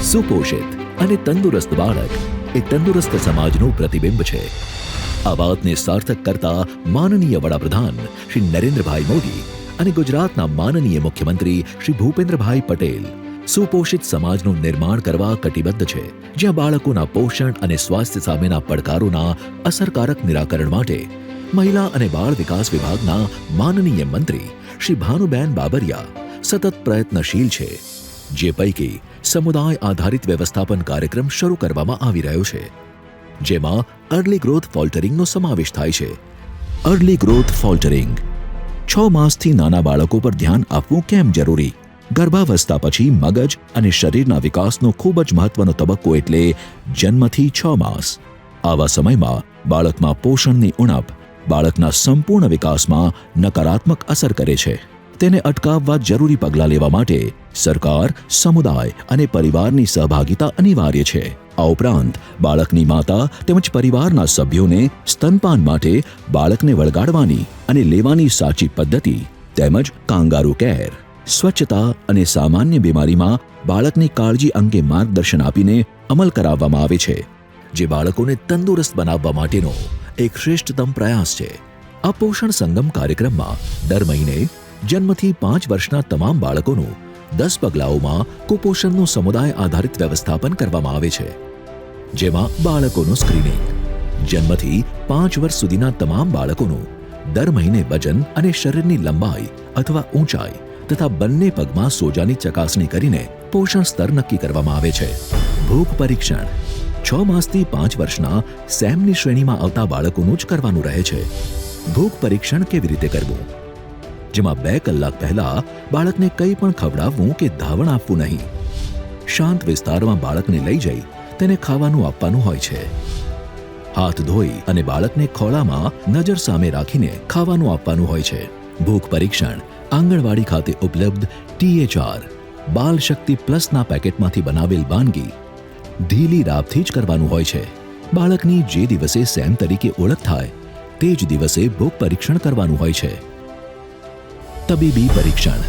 સુપોષિત અને તંદુરસ્ત બાળક એ તંદુરસ્ત સમાજનું પ્રતિબિંબ છે. આ વાતને સાર્થક કરતા માનનીય વડાપ્રધાન શ્રી નરેન્દ્રભાઈ મોદી અને ગુજરાતના માનનીય મુખ્યમંત્રી શ્રી ભૂપેન્દ્રભાઈ પટેલ સુપોષિત સમાજનું નિર્માણ કરવા કટિબદ્ધ છે, જ્યાં બાળકોના પોષણ અને સ્વાસ્થ્ય સામેના પડકારોના અસરકારક નિરાકરણ માટે મહિલા અને બાળ વિકાસ વિભાગના માનનીય મંત્રી શ્રી ભાનુબેન બાબરિયા સતત પ્રયત્નશીલ છે, જે પૈકી સમુદાય આધારિત વ્યવસ્થાપન કાર્યક્રમ શરૂ કરવામાં આવી રહ્યો છે, જેમાં અર્લી ગ્રોથ ફોલ્ટરિંગનો સમાવેશ થાય છે. અર્લી ગ્રોથ ફોલ્ટરિંગ 6 માસથી નાના બાળકો પર ધ્યાન આપવું કેમ જરૂરી? ગર્ભાવસ્થા પછી મગજ અને શરીરના વિકાસનો ખૂબ જ મહત્વનો તબક્કો એટલે જન્મથી 6 માસ. આવા સમયમાં બાળકમાં પોષણની ઉણપ બાળકના સંપૂર્ણ વિકાસમાં નકારાત્મક અસર કરે છે. તેને અટકાવવા જરૂરી પગલાં લેવા માટે સરકાર, સમુદાય અને પરિવારની સહભાગિતા અનિવાર્ય છે. આ ઉપરાંત બાળકની માતા તેમજ પરિવારના સભ્યોને સ્તનપાન માટે બાળકને વળગાડવાની અને લેવાની સાચી પદ્ધતિ તેમજ કાંગારૂ કેર, સ્વચ્છતા અને સામાન્ય બીમારીમાં બાળકની કાળજી અંગે માર્ગદર્શન આપીને અમલ કરાવવામાં આવે છે, જે બાળકોને તંદુરસ્ત બનાવવા માટેનો એક શ્રેષ્ઠતમ પ્રયાસ છે. આ પોષણ સંગમ કાર્યક્રમમાં દર મહિને જન્મથી 5 વર્ષના તમામ બાળકોનું 10 પગલાઓમાં કુપોષણનું સમુદાય આધારિત વ્યવસ્થાપન કરવામાં આવે છે, જેમાં બાળકોનું સ્ક્રીનિંગ, જન્મથી 5 વર્ષ સુધીના તમામ બાળકોનું દર મહિને વજન અને શરીરની લંબાઈ અથવા ઊંચાઈ તથા બંને પગમાં સોજાની ચકાસણી કરીને પોષણ સ્તર નક્કી કરવામાં આવે છે. ભૂખ પરીક્ષણ 6 માસથી 5 વર્ષના સેમની શ્રેણીમાં આવતા બાળકોનું જ કરવાનું રહે છે. ભૂખ પરીક્ષણ કેવી રીતે કરવું? જેમાં 2 કલાક પહેલા બાળકને કંઈ પણ ખવડાવવું કે ધાવણ આપવું નહીં. શાંત વિસ્તારમાં બાળકને લઈ જઈ તેને ખાવાનું આપવાનું હોય છે. હાથ ધોઈ અને બાળકને ખોળામાં નજર સામે રાખીને ખાવાનું આપવાનું હોય છે. ભૂખ પરીક્ષણ આંગણવાડી ખાતે ઉપલબ્ધ THR બાલ શક્તિ પ્લસના પેકેટમાંથી બનાવેલ વાનગી ઢીલી રાબથી જ કરવાનું હોય છે. બાળકની જે દિવસે સેમ તરીકે ઓળખ થાય તે જ દિવસે ભૂખ પરીક્ષણ કરવાનું હોય છે. તબીબી પરીક્ષણ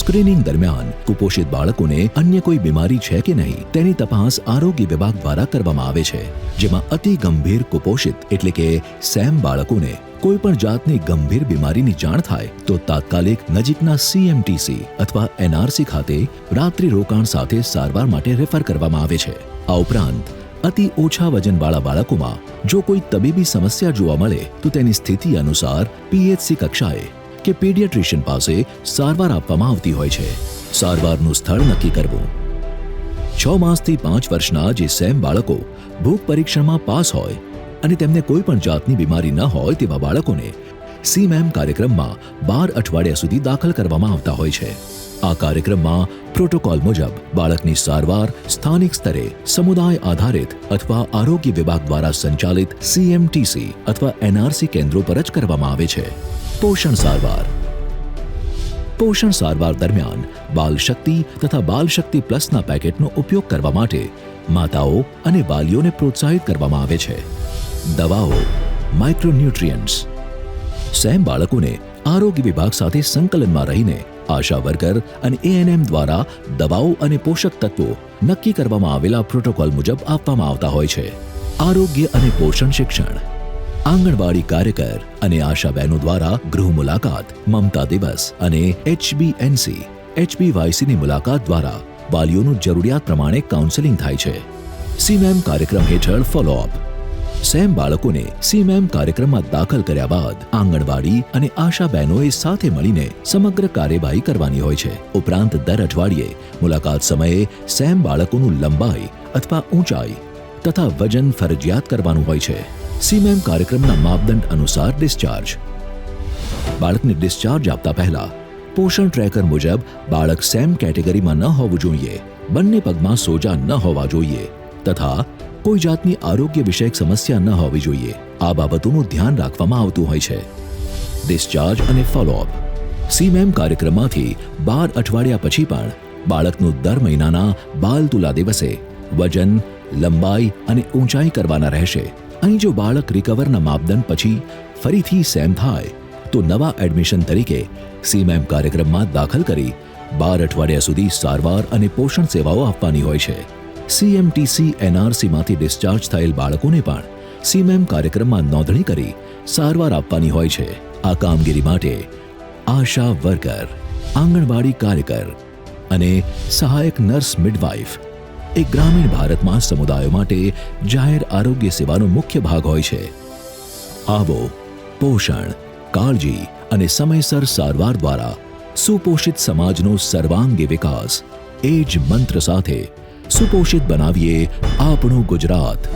સ્ક્રીનિંગ દરમિયાન કુપોષિત બાળકોને અન્ય કોઈ બીમારી છે કે નહીં તેની તપાસ આરોગ્ય વિભાગ દ્વારા કરવામાં આવે છે, જેમાં અતિ ગંભીર કુપોષિત એટલે કે સેમ બાળકોને કોઈ પણ જાતની ગંભીર બીમારીની જાણ થાય તો તાત્કાલિક નજીકના CMTC અથવા NRC ખાતે રાત્રિ રોકાણ સાથે સારવાર માટે રેફર કરવામાં આવે છે. આ ઉપરાંત અતિ ઓછા વજનવાળા બાળકોમાં જો કોઈ તબીબી સમસ્યા જોવા મળે તો તેની સ્થિતિ અનુસાર PHC કક્ષાએ કે પીડિયાટ્રિશિયન પાસે સારવાર આપવામાં આવતી હોય છે. સારવારનું સ્થળ નક્કી કરવું 6 માસથી 5 વર્ષના જે સેમ બાળકો ભૂખ પરીક્ષણમાં પાસ હોય અને તેમને કોઈ પણ જાતની બીમારી ન હોય તેવા બાળકોને CMAM કાર્યક્રમમાં 12 અઠવાડિયા સુધી દાખલ કરવામાં આવતા હોય છે. આ કાર્યક્રમમાં પ્રોટોકોલ મુજબ બાળકની સારવાર સ્થાનિક સ્તરે સમુદાય આધારિત અથવા આરોગ્ય વિભાગ દ્વારા સંચાલિત CMTC અથવા NRC કેન્દ્રો પર જ કરવામાં આવે છે. પોષણ સારવાર દરમિયાન બાલ શક્તિ તથા બાલ શક્તિ પ્લસના પેકેટનો ઉપયોગ કરવા માટે માતાઓ અને વાલીઓને પ્રોત્સાહિત કરવામાં આવે છે. દવાઓ, માઇક્રોન્યુટ્રિયન્ટ્સ સેમ બાળકોને આરોગ્ય વિભાગ સાથે સંકલનમાં રહીને આશા વર્કર અને ANM દ્વારા દવાઓ અને પોષક તત્વો નક્કી કરવામાં આવેલા પ્રોટોકોલ મુજબ આપવામાં આવતા હોય છે. આરોગ્ય અને પોષણ શિક્ષણ આંગણવાડી કાર્યકર અને આશા બહેનો દ્વારા ગૃહ મુલાકાત, મમતા દિવસ અને HBNC, HBYCની મુલાકાત દ્વારા વાલીઓનું જરૂરિયાત પ્રમાણે કાઉન્સેલિંગ થાય છે. CMAM કાર્યક્રમ હેઠળ ફોલોઅપ સેમ બાળકોને CMAM કાર્યક્રમમાં દાખલ કર્યા બાદ આંગણવાડી અને આશા બહેનોએ સાથે મળીને સમગ્ર કાર્યવાહી કરવાની હોય છે. ઉપરાંત દર અઠવાડિયે મુલાકાત સમયે સેમ બાળકોનું લંબાઈ અથવા ઊંચાઈ તથા વજન ફરજિયાત કરવાનું હોય છે. CMAM કાર્યક્રમના માપદંડ અનુસાર ડિસ્ચાર્જ બાળકને ડિસ્ચાર્જ આપતા પહેલા પોષણ ટ્રેકર મુજબ બાળક સેમ કેટેગરીમાં ન હોવું જોઈએ, બંને પગમાં સોજા ન હોવા જોઈએ તથા કોઈ જાતની આરોગ્ય વિષયક સમસ્યા ન હોવી જોઈએ. આ બાબતોનું ધ્યાન રાખવામાં આવતું હોય છે. ડિસ્ચાર્જ અને ફોલોઅપ CMAM કાર્યક્રમમાંથી 12 અઠવાડિયા પછી પણ બાળકનું દર મહિનાના બાલ તુલા દિવસે વજન, લંબાઈ અને ઊંચાઈ કરવાના રહેશે. અહીં જો બાળક રિકવરના માપદંડ પછી ફરીથી સેમ થાય તો નવા એડમિશન તરીકે CMAM કાર્યક્રમમાં દાખલ કરી 12 અઠવાડિયા સુધી સારવાર અને પોષણ સેવાઓ આપવાની હોય છે. CMTC NRCમાંથી ડિસ્ચાર્જ થયેલ બાળકોને પણ CMEM કાર્યક્રમમાં નોંધણી કરી સારવાર આપવાની હોય છે. આ કામગીરી માટે આશા વર્કર, આંગણવાડી કાર્યકર અને સહાયક નર્સ મિડવાઇફ એ ગ્રામીણ ભારતમાં સમુદાયો માટે જાહેર આરોગ્ય સેવાનો મુખ્ય ભાગ હોય છે. આવો, પોષણ, કાળજી અને સમયસર સારવાર દ્વારા સુપોષિત સમાજનો સર્વાંગી વિકાસ, એ જ મંત્ર સાથે સુપોષિત બનાવીએ આપણું ગુજરાત.